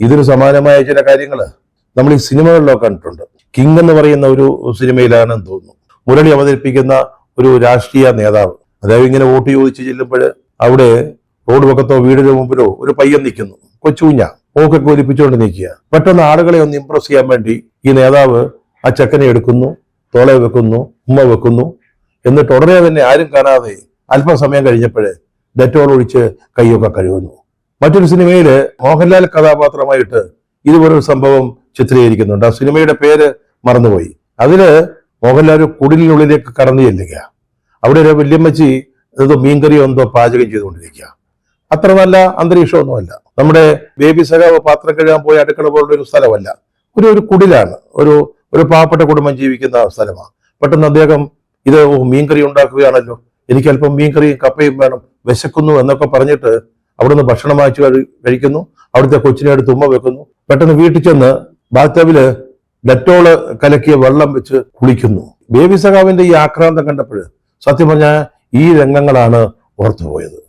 ഇതിന് സമാനമായ ചില കാര്യങ്ങൾ നമ്മൾ ഈ സിനിമകളിലൊക്കെ കണ്ടിട്ടുണ്ട്. കിങ് എന്ന് പറയുന്ന ഒരു സിനിമയിലാണെന്ന് തോന്നുന്നു, മുരളി അവതരിപ്പിക്കുന്ന ഒരു രാഷ്ട്രീയ നേതാവ്, അതായത് ഇങ്ങനെ വോട്ട് ചോദിച്ച് ചെല്ലുമ്പോൾ അവിടെ റോഡ് പക്കത്തോ വീടിന് മുമ്പിലോ ഒരു പയ്യൻ നിൽക്കുന്നു, കൊച്ചുകുഞ്ഞ മൂക്കൊക്കെ ഒലിപ്പിച്ചുകൊണ്ട് നിൽക്കുക. പെട്ടെന്ന് ആളുകളെ ഒന്ന് ഇംപ്രസ് ചെയ്യാൻ വേണ്ടി ഈ നേതാവ് ആ ചെക്കനെ എടുക്കുന്നു, തോളെ വെക്കുന്നു, ഉമ്മ വെക്കുന്നു. എന്നിട്ട് ഉടനെ തന്നെ ആരും കാണാതെ അല്പസമയം കഴിഞ്ഞപ്പോഴേ ഡെറ്റോൾ ഒഴിച്ച് കൈയൊക്കെ കഴുകുന്നു. മറ്റൊരു സിനിമയില് മോഹൻലാൽ കഥാപാത്രമായിട്ട് ഇതുപോലൊരു സംഭവം ചിത്രീകരിക്കുന്നുണ്ട്. ആ സിനിമയുടെ പേര് മറന്നുപോയി. അതില് മോഹൻലാൽ കുടിലിനുള്ളിലേക്ക് കടന്നു ചെല്ലുക. അവിടെ ഒരു വല്യമ്മച്ചി എന്തോ മീൻകറിയോ എന്തോ പാചകം ചെയ്തുകൊണ്ടിരിക്കുക. അത്ര നല്ല അന്തരീക്ഷമൊന്നുമല്ല. നമ്മുടെ ബേബി സഖാവ് പാത്രം കഴുകാൻ പോയ അടുക്കള പോലുള്ള ഒരു സ്ഥലമല്ല, ഒരു കുടിലാണ്, ഒരു പാവപ്പെട്ട കുടുംബം ജീവിക്കുന്ന സ്ഥലമാണ്. പെട്ടെന്ന് അദ്ദേഹം ഇത് മീൻകറി ഉണ്ടാക്കുകയാണല്ലോ, എനിക്ക് അല്പം മീൻകറിയും കപ്പയും വേണം, വിശക്കുന്നു എന്നൊക്കെ പറഞ്ഞിട്ട് അവിടുന്ന് ഭക്ഷണം വാങ്ങിച്ചു കഴിക്കുന്നു. അവിടുത്തെ കൊച്ചിനെ എടുത്ത് ഉമ്മ വെക്കുന്നു. പെട്ടെന്ന് വീട്ടിൽ ചെന്ന് ബാത്ടബില് ഡെറ്റോള് കലക്കിയ വെള്ളം വെച്ച് കുളിക്കുന്നു. ബേബി സഖാവിന്റെ ഈ ആക്രാന്തം കണ്ടപ്പോൾ സത്യം പറഞ്ഞാൽ ഈ രംഗങ്ങളാണ് ഓർത്തുപോയത്.